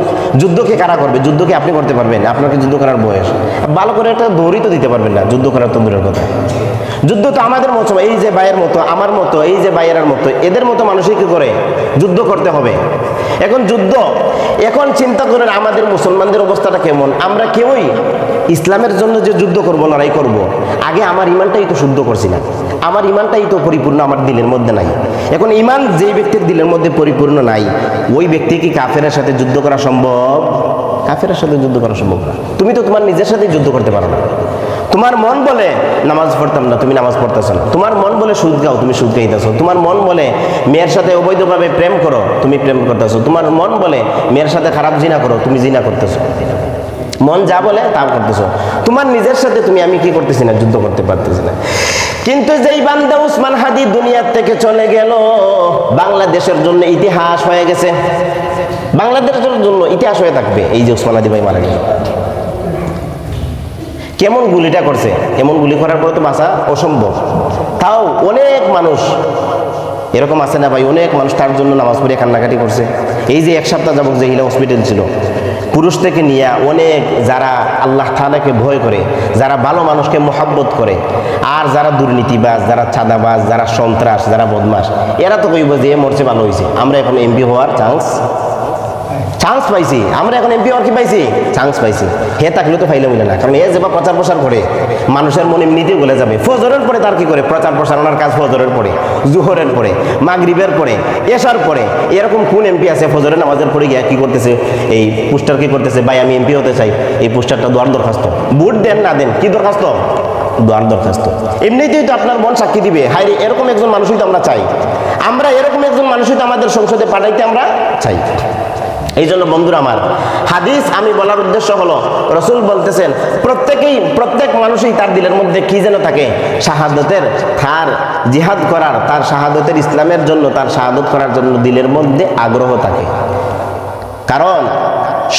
যুদ্ধকে কারা করবে? যুদ্ধকে আপনি করতে পারবেন? আপনাকে যুদ্ধ করার বয়স, ভালো করে একটা দৌড়ই তো দিতে পারবেন না, যুদ্ধ করার তো দূরের কথা। যুদ্ধ তো আমাদের মতো, এই যে ভাইয়ের মতো, আমার মতো, এই যে ভাইয়েরার মতো, এদের মতো মানুষই কি করে যুদ্ধ করতে হবে। এখন চিন্তা করেন আমাদের মুসলমানদের অবস্থাটা কেমন। আমরা কেউই ইসলামের জন্য যে যুদ্ধ করব, লড়াই করব, আগে আমার ইমানটাই তো শুদ্ধ করছি না, আমার ইমানটাই তো পরিপূর্ণ আমার দিলের মধ্যে নাই। এখন ইমান যেই ব্যক্তির দিলের মধ্যে পরিপূর্ণ নাই, ওই ব্যক্তি কি কাফেরের সাথে যুদ্ধ করা সম্ভব? কাফেরের সাথে যুদ্ধ করা সম্ভব না। তুমি তো তোমার নিজের সাথে যুদ্ধ করতে পারো না। তোমার মন বলে নামাজ পড়তাম না, তুমি নামাজ পড়তেছ না। তোমার মন বলে সুদ গাও, তুমি সুদ গাইতেছো। তোমার মন বলে মেয়ের সাথে অবৈধভাবে প্রেম করো, তুমি প্রেম করতেছো। তোমার মন বলে মেয়ের সাথে খারাপ জিনা করো, তুমি জিনা করতেছো। মন যা বলে তা করতেছো। তোমার নিজের সাথে আমি কি করতেছি না, যুদ্ধ করতে পারতেছি না। কিন্তু যেই বান্দা উসমান হাদি দুনিয়ার থেকে চলে গেল, বাংলাদেশের জন্য ইতিহাস হয়ে গেছে, বাংলাদেশের জন্য ইতিহাস হয়ে থাকবে। এই যে উসমান হাদি ভাই মারা গেল, কেমন গুলিটা করছে, এমন গুলি করার পরে তো বাঁচা অসম্ভব। তাও অনেক মানুষ এরকম আছে না ভাই, অনেক মানুষ তার জন্য নামাজ পড়ে কান্নাকাটি করছে। এই যে এক সপ্তাহ যাবত যে হিলা হসপিটাল ছিল, পুরুষ থেকে নিয়ে অনেক যারা আল্লাহ তাআলাকে ভয় করে, যারা ভালো মানুষকে মহব্বত করে, আর যারা দুর্নীতিবাজ, যারা চাঁদাবাজ, যারা সন্ত্রাস, যারা বদমাস, এরা তো কইব যে মরছে ভালো হয়েছে, আমরা এখন এমপি হওয়ার চান্স পাইছি, আমরা এখন এমপি হওয়ার কি পাইছি, চান্স পাইছি। হে থাকলে তো ফাইলে মিলে না, কারণ এ যেবা প্রচার প্রসার করে মানুষের মনে এমনিতেই গলে যাবে। ফজরের পরে তার কি করে প্রচার প্রসারণার কাজ, ফজরের পরে, জোহরের পরে, মাগরিবের পরে, এশার পরে। এরকম কোন এমপি আছে ফজরের নামাজের পরে গিয়া কি করতেছে, এই পোস্টার কি করতেছে, ভাই আমি এমপি হতে চাই, এই পোস্টারটা দোয়ার দরখাস্ত, ভোট দেন না দেন কি দরখাস্ত, দোয়ার দরখাস্ত। এমনিতেই তো আপনার মন সাক্ষী দিবে, হাই রে এরকম একজন মানুষই তো আমরা চাই, আমরা এরকম একজন মানুষই তো আমাদের সংসদে পাঠাইতে আমরা চাই। এই জন্য বন্ধুরা আমার, হাদিস আমি বলার উদ্দেশ্য হলো, রসুল বলতেছেন প্রত্যেক মানুষই তার দিলের মধ্যে কি যেন থাকে, শাহাদতের, তার জিহাদ করার, তার শাহাদতের, ইসলামের জন্য তার শাহাদত করার জন্য দিলের মধ্যে আগ্রহ থাকে। কারণ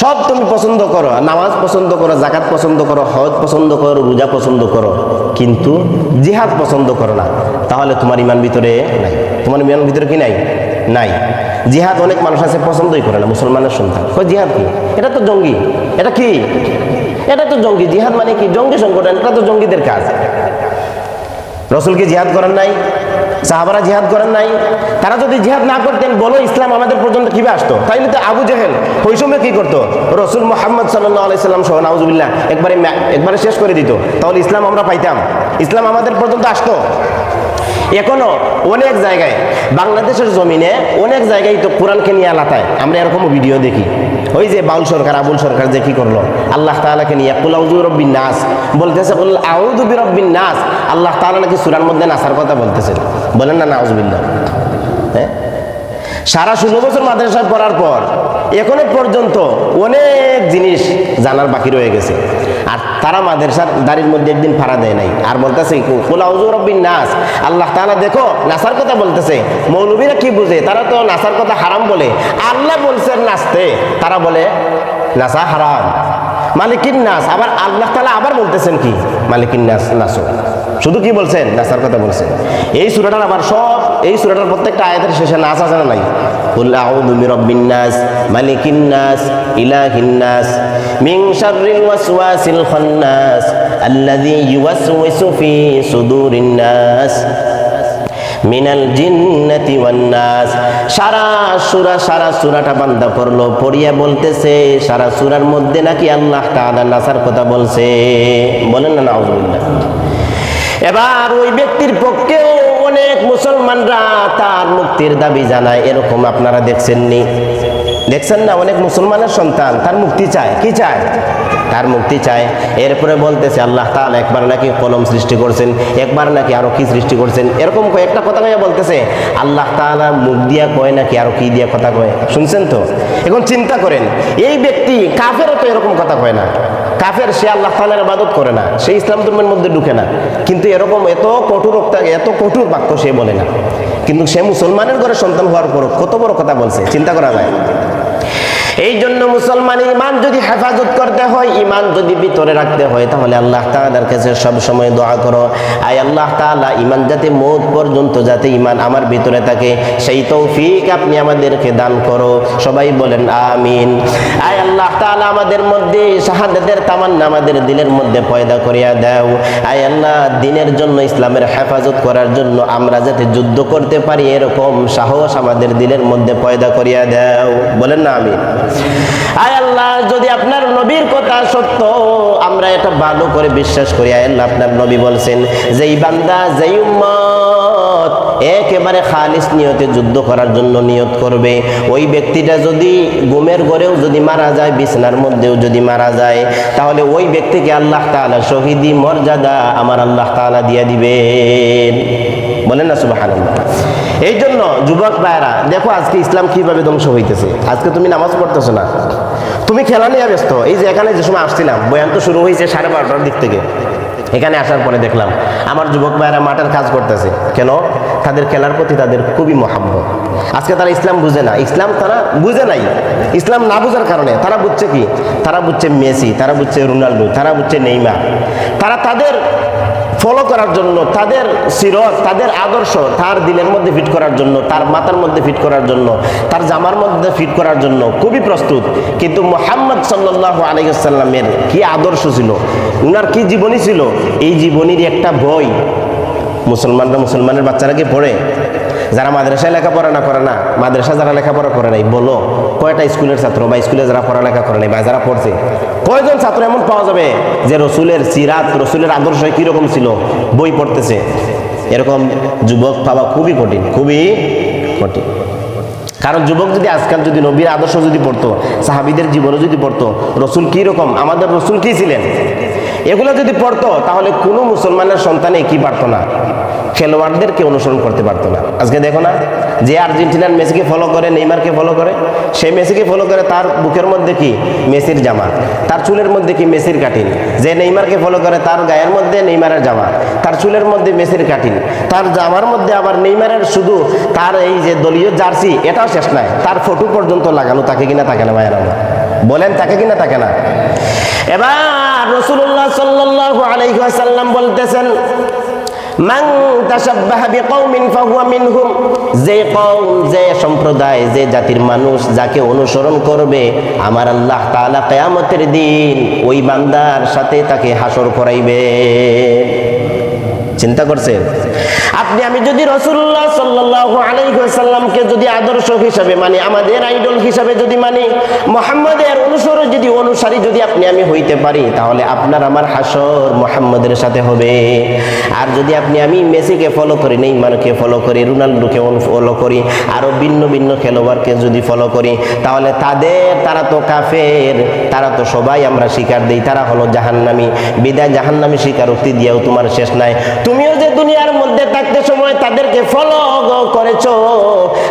সব তুমি পছন্দ করো, নামাজ পছন্দ করো, জাকাত পছন্দ করো, হজ পছন্দ করো, রোজা পছন্দ করো, কিন্তু জিহাদ পছন্দ করো না, তাহলে তোমার ইমান ভিতরে নাই। তোমার ইমান ভিতরে কি নাই? নাই। জিহাদ অনেক মানুষ আছে পছন্দই করে না, মুসলমানের সন্তান কই জিহাদ কি, এটা তো জঙ্গি, এটা কি, এটা তো জঙ্গি, জিহাদ মানে কি, জঙ্গি সংগঠন, এটা তো জঙ্গিদের কাজ। রসুল কি জিহাদ করেন নাই? সাহাবারা জিহাদ করেন নাই? তারা যদি জিহাদ না করতেন, বলো ইসলাম আমাদের পর্যন্ত কিভাবে আসতো? তাইলে তো আবু জেহেল ওই সময় কি করতো, রসুল মুহাম্মদ সাল্লাল্লাহু আলাইহি সাল্লাম সহ নাউজুবিল্লাহ একবারে শেষ করে দিত, তাহলে ইসলাম আমরা পাইতাম, ইসলাম আমাদের পর্যন্ত আসতো। এখনো অনেক জায়গায়, বাংলাদেশের জমিনে অনেক জায়গায় তো কোরআনকে নিয়ে আলাতায়, আমরা এরকম ভিডিও দেখি। ওই যে বাউল সরকার, আবুল সরকার যে কি করলো, আল্লাহ তাআলাকে নিয়ে কুল আউযু বিরাব্বিন নাস বলতেছে, কুল আউযু বিরাব্বিন নাস, আল্লাহ তাআলা নাকি সূরার মধ্যে নাসার কথা বলতেছেন, বলেন না নাউজুবিল্লাহ। হ্যাঁ, সারা 16 বছর মাদ্রাসায় পড়ার পর এখনো পর্যন্ত অনেক জিনিস জানার বাকি রয়ে গেছে, আর তারা মাদ্রাসার দাড়ির মধ্যে একদিন ফাড়া দেয় নাই, আর বলতেছে কুল আউযু বিরাব্বিন নাস, আল্লাহ তাআলা দেখো নাসার কথা বলতেছে। মৌলবীরা কি বুঝে, তারা তো নাসার কথা হারাম বলে, আল্লাহ বলছেন নাচতে, তারা বলে নাসা হারাম। মালিকিন নাস, আবার আল্লাহ তাআলা আবার বলতেছেন কি, মালিকিন নাস নাসো, শুধু কি বলছেন, নাসার কথা বলছেন। এই সূরাটার আবার সব, এই সূরাটার প্রত্যেকটা আয়াতের শেষে নাস আছে না নাই? কুল আউযু বিরাব্বিন নাস, মালিকিন নাস, ইলাহিন নাস, মিন শাররিল ওয়াসওয়াসিল খান্নাস, আল্লাযী ইউওয়াসওয়িসু ফি সুদুরিন নাস মিনাল জিন্নাতি ওয়ান নাস। সারা সূরাটা বান্দা পড়লো, পড়িয়া বলতেছে সারা সূরার মধ্যে নাকি আল্লাহ তাআলা নাসার কথা বলছে, বলেন না নাউজুবিল্লাহ। এবার ওই ব্যক্তির পক্ষেও অনেক মুসলমানরা তার মুক্তির দাবি জানায়, এরকম আপনারা দেখছেন না, অনেক মুসলমানের সন্তান তার মুক্তি চায়, কি চায়, তার মুক্তি চায়। এরপরে বলতেছে আল্লাহ তাআলা একবার নাকি কলম সৃষ্টি করছেন, একবার নাকি আরো কি সৃষ্টি করছেন, এরকম কয়েকটা কথা কয়ে বলতেছে আল্লাহ তাআলা মুখ দিয়া কয় নাকি আরো কি দিয়া কথা কয়, শুনছেন তো? এখন চিন্তা করেন, এই ব্যক্তি কাফেরও তো এরকম কথা কয় না, কাফের সে আল্লাহ তাআলার ইবাদত করে না, সে ইসলাম ধর্মের মধ্যে ঢুকে না, কিন্তু এরকম এত কঠোর বাক্য সে বলে না, কিন্তু সে মুসলমানের ঘরে সন্তান হওয়ার পর কত বড় কথা বলছে, চিন্তা করা যায়। এই জন্য মুসলমান ইমান যদি হেফাজত করতে হয়, ইমান যদি ভিতরে রাখতে হয়, তাহলে আল্লাহ তাআলার কাছে সব সময় দোয়া করো, আয় আল্লাহ তাআলা ইমান যাতে মওত পর্যন্ত যাতে ইমান আমার ভিতরে থাকে, সেই তৌফিক আপনি আমাদেরকে দান করো। সবাই বলেন আমিন। আয় আল্লাহ তাআলা আমাদের মধ্যে শাহাদাতের তামান্না আমাদের দিলের মধ্যে পয়দা করিয়া দাও। আয় আল্লাহ দ্বীনের জন্য, ইসলামের হেফাজত করার জন্য আমরা যাতে যুদ্ধ করতে পারি, এরকম সাহস আমাদের দিলের মধ্যে পয়দা করিয়া দাও, বলেন না আমিন। আয় আল্লাহ, যদি আপনার নবীর কথা সত্য, আমরা এটা ভালো করে বিশ্বাস করি। আয় আল্লাহ, আপনার নবী বলছেন, যেই বান্দা, যেই উম্মত একেবারে খালিস নিয়তে যুদ্ধ করার জন্য নিয়ত করবে, ওই ব্যক্তিটা যদি ঘুমের ঘরেও যদি মারা যায়, বিছানার মধ্যেও যদি মারা যায়, তাহলে ওই ব্যক্তিকে আল্লাহ তাআলা শহীদি মর্যাদা আমার আল্লাহ তাআলা দিয়ে দিবেন, বলেন না সুবহানাল্লাহ। এই জন্য যুবক ভাইরা দেখো আজকে ইসলাম কিভাবে ধ্বংস হইতেছে। আজকে তুমি নামাজ পড়তেছো না, তুমি খেলা নিয়ে ব্যস্ত। এই যে এখানে যে সময় আসছিলাম, বয়ান তো শুরু হয়েছে 12:30টার দিক থেকে, এখানে আসার পরে দেখলাম আমার যুবক ভাইয়েরা মাঠের কাজ করতেছে। কেন? তাদের খেলার প্রতি তাদের খুবই মহাব্বত। আজকে তারা ইসলাম বুঝে না, ইসলাম তারা বুঝে নাই। ইসলাম না বুঝার কারণে তারা বুঝছে কি? তারা বুঝছে মেসি, তারা বুঝছে রোনাল্ডো, তারা বুঝছে নেইমার। তারা তাদের ফলো করার জন্য, তাদের সিরত, তাদের আদর্শ তার দিলের মধ্যে ফিট করার জন্য, তার মাথার মধ্যে ফিট করার জন্য, তার জামার মধ্যে ফিট করার জন্য খুবই প্রস্তুত। কিন্তু মুহাম্মদ সাল্লাল্লাহু আলাইহি ওয়াসাল্লামের কি আদর্শ ছিল, উনার কি জীবনী ছিল, এই জীবনীর একটা বই মুসলমানের বাচ্চারা কি পড়ে? যারা মাদ্রাসায় লেখাপড়া না করে না, মাদ্রাসা যারা লেখাপড়া করে নাই, বলো কয়টা স্কুলের ছাত্র বা স্কুলে যারা পড়ালেখা করে নাই বা যারা পড়ছে, কয়জন ছাত্র এমন পাওয়া যাবে যে রসুলের সিরাত, রসুলের আদর্শ কিরকম ছিল বই পড়তেছে? এরকম যুবক পাওয়া খুবই কঠিন, খুবই কঠিন। কারণ যুবক যদি আজকাল যদি নবীর আদর্শ যদি পড়তো, সাহাবীদের জীবনে যদি পড়তো, রসুল কি রকম, আমাদের রসুল কি ছিলেন, এগুলো যদি পড়তো, তাহলে কোনো মুসলমানের সন্তানে কি পারতো না, খেলোয়াড়দেরকে অনুসরণ করতে পারতো না। আজকে দেখো না, যে আর্জেন্টিনার মেসিকে ফলো করে, নেইমারকে ফলো করে, সে মেসিকে ফলো করে, তার বুকের মধ্যে কি মেসির জামা, তার চুলের মধ্যে কি মেসির কাটিং। যে নেইমারকে ফলো করে, তার গায়ের মধ্যে নেইমারের জামা, তার চুলের মধ্যে মেসির কাটিং, তার জামার মধ্যে আবার নেইমারের শুধু তার এই যে দলীয় জার্সি, এটাও শেষ নাই, তার ফটো পর্যন্ত লাগানো। তাকে কিনা থাকে না ভাইয়েরা? বলেন তাকে কিনা থাকে না? এবার রাসূলুল্লাহ সাল্লাল্লাহু আলাইহি ওয়াসাল্লাম বলতেছেন, মান তাশাব্বাহা বিকওমিন ফাহুয়া মিনহুম, যে কওম, যে সম্প্রদায়, যে জাতির মানুষ যাকে অনুসরণ করবে, আমার আল্লাহ তাআলা কিয়ামতের দিন ওই বান্দার সাথে তাকে হাসর করাইবে। চিন্তা করছেন? আপনি আমি যদি রাসূলুল্লাহ সাল্লাল্লাহু আলাইহি ওয়াসাল্লামকে যদি আদর্শ হিসাবে মানি, আমাদের আইডল হিসাবে যদি মানি, মুহাম্মাদের অনুসারী যদি আপনি আমি হইতে পারি, তাহলে আপনার আমার হাসর মুহাম্মাদের সাথে হবে। আর যদি আপনি আমি মেসিকে ফলো করি, নেইমারকে ফলো করি, রোনাল্ডোকে ফলো করি, আরো ভিন্ন ভিন্ন খেলোয়াড়কে যদি ফলো করি, তাহলে তারা তো কাফের, তারা তো সবাই আমরা শিকার দেই, তারা হলো জাহান্নামী। বিদায় জাহান্নামী স্বীকারোক্তি দিয়েও তোমার শেষ নাই। তুমিও যে দুনিয়ার মধ্যে থাকতে সময় তাদেরকে ফলো করেছো,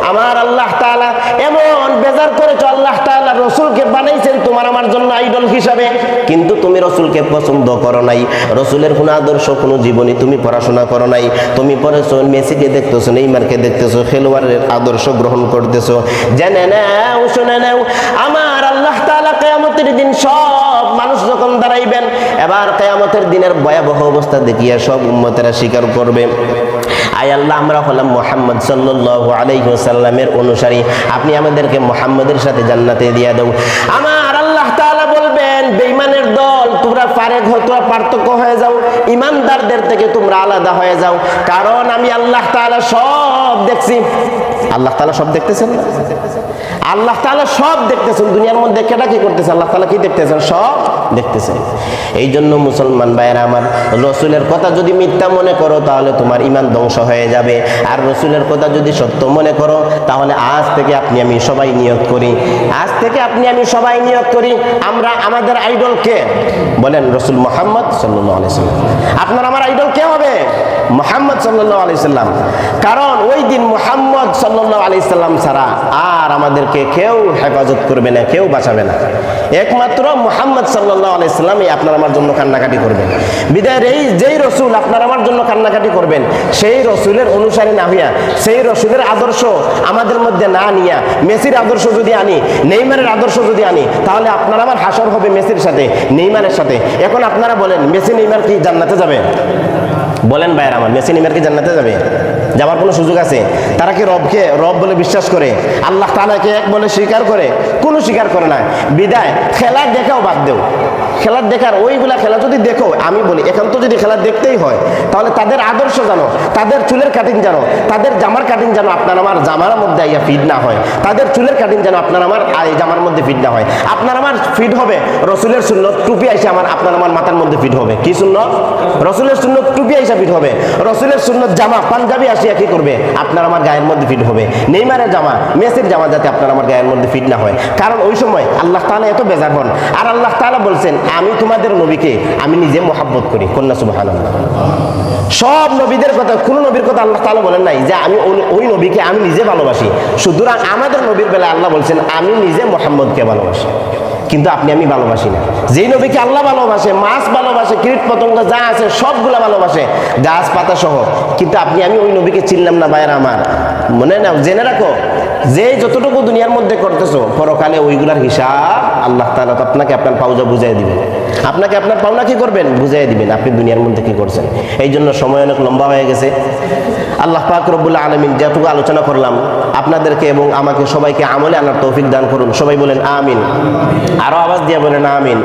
আমার আল্লাহ তাআলা এমন বেজার করেছো, আল্লাহ তাআলা রসুলকে বানাইছেন তোমার আমার জন্য আইডল হিসাবে, কিন্তু তুমি রসুলকে পছন্দ করো নাই, রসুলের কোনো আদর্শ, কোনো জীবনী তুমি পড়াশোনা করো নাই। তুমি পড়েছো মেসিকে দেখতেছো, নেইমারকে দেখতেছো, খেলোয়াড়ের আদর্শ গ্রহণ করতেছো। জেনে নাও, শুনে নাও, আমার আল্লাহ তাআলা কিয়ামতের দিন সব মানুষ যখন দাঁড়াইবেন, এবার কিয়ামতের দিনের ভয়াবহ অবস্থা দেখিয়া সব উম্মতেরা স্বীকার করবে, আয় আল্লাহ, আমরা হলাম মুহাম্মদ সাল্লাল্লাহু আলাইহি ওয়াসাল্লামের অনুসারী, আপনি আমাদেরকে মুহাম্মদের সাথে জান্নাতে দিয়ে দাও। আমার আল্লাহ তাআলা বলবেন, বেঈমানের দল, তোমরা পার্থক্য হয়ে যাও, ইমানদারদের থেকে তোমরা আলাদা হয়ে যাও, কারণ আমি আল্লাহ তাআলা সব দেখছি। আল্লাহ তাআলা সব দেখতেছেন না? আল্লাহ তাআলা সব দেখতেছেন। দুনিয়ার মধ্যে কেটা কি করতেছে, আল্লাহ তাআলা কি দেখতেছেন? সব দেখতেছেন। এই জন্য মুসলমান ভাইয়েরা আমার, রসুলের কথা যদি মিথ্যা মনে করো, তাহলে তোমার ঈমান ধ্বংস হয়ে যাবে। আর রসুলের কথা যদি সত্য মনে করো, তাহলে আজ থেকে আপনি আমি সবাই নিয়ত করি, আজ থেকে আপনি আমি সবাই নিয়ত করি, আমরা আমাদের আইডল কে? বলেন রসুল মুহাম্মদ সাল্লাল্লাহু আলাইহি সাল্লাম। আপনার আমার আইডল কে হবে? মুহাম্মদ সাল্লাল্লাহু আলাইহি সাল্লাম। কারণ ওই দিন মুহাম্মদ সাল্লাল্লাহু আলাইহি সাল্লাম ছাড়া আর আমাদেরকে কেউ হেফাজত করবে না, কেউ বাঁচাবে না। একমাত্র মুহাম্মদ সাল্লাল্লাহু আলাইহি সাল্লাম আপনার আমার জন্য কান্নাকাটি করবেন। বিদায় এই যেই রসুল আপনার আমার জন্য কান্নাকাটি করবেন, সেই রসুলের অনুসারী না হইয়া, সেই রসুলের আদর্শ আমাদের মধ্যে না নিয়া, মেসির আদর্শ যদি আনি, নেইমারের আদর্শ যদি আনি, তাহলে আপনার আমার হাসর হবে মেসির সাথে, নেইমারের সাথে। এখন আপনারা বলেন, মেসি নেইমার কি জান্নাতে যাবে? বলেন ভাইয়ের আমার, মেসি নেইমার কি জান্নাতে যাবে? যাওয়ার কোনো সুযোগ আছে? তারা কি রবকে রব বলে বিশ্বাস করে? আল্লাহ তাআলাকে এক বলে স্বীকার করে? কোনো স্বীকার করে না। বিদায় খেলা দেখাও বাদ দেও, খেলার দেখার ওইগুলা খেলা যদি দেখো, আমি বলি এখন তো যদি খেলা দেখতেই হয়, তাহলে তাদের আদর্শ জানো, তাদের চুলের কাটিং জানো, তাদের জামার কাটিং জানো, আপনার আমার জামার মধ্যে আইয়া ফিট না হয়। তাদের চুলের কাটিং জানো, আপনার আমার জামার মধ্যে ফিট না হয়। আপনার আমার ফিট হবে রসুলের সুন্নত, টুপি আইসা আপনার আমার মাথার মধ্যে ফিট হবে। কি সুন্নত? রসুলের সুন্নত টুপি আইসা ফিট হবে। রসুলের সুন্নত জামা পাঞ্জাবি আসিয়া কি করবে? আপনার আমার গায়ের মধ্যে ফিট হবে। নেইমারের জামা, মেসির জামা যাতে আপনার আমার গায়ের মধ্যে ফিট না হয়। কারণ ওই সময় আল্লাহ তাআলা এত বেজার হন। আর আল্লাহ তাআলা বলছেন, আমি তোমাদের নবীকে আমি নিজে মহাব্বত করি। কন্যা সুবহানাল্লাহ। সব নবীদের কথা, কোন নবীর কথা আল্লাহ তাআলা বলেন নাই যে আমি ওই নবীকে আমি নিজে ভালোবাসি। সুতরাং আমাদের নবীর বেলায় আল্লাহ বলছেন, আমি নিজে মুহাম্মদকে ভালোবাসি। কিন্তু আপনি আমি ভালোবাসি না। যেই নবীকে আল্লাহ ভালোবাসে, মাছ ভালোবাসে, কীট পতঙ্গ যা আছে সবগুলা ভালোবাসে, গাছ পাতা সহ, কিন্তু আপনি আমি ওই নবীকে চিনলাম না। ভাইয়েরা আমার, মনে নাও, জেনে রাখো, যে যতটুকু দুনিয়ার মধ্যে করতেছো, পরকালে ওইগুলার হিসাব আল্লাহ তাআলা আপনাকে আপনার পাওজা বুঝাই দিবেন। আপনাকে আপনার পাওনা কি করবেন, বুঝাই দিবেন আপনি দুনিয়ার মধ্যে কি করছেন। এই জন্য সময় অনেক লম্বা হয়ে গেছে। আল্লাহ পাক রব্বুল আলামিন যতটুকু আলোচনা করলাম আপনাদেরকে এবং আমাকে সবাইকে আমলে আনার তৌফিক দান করুন। সবাই বলেন আমিন। আরো আওয়াজ দিয়ে বলেন আমিন।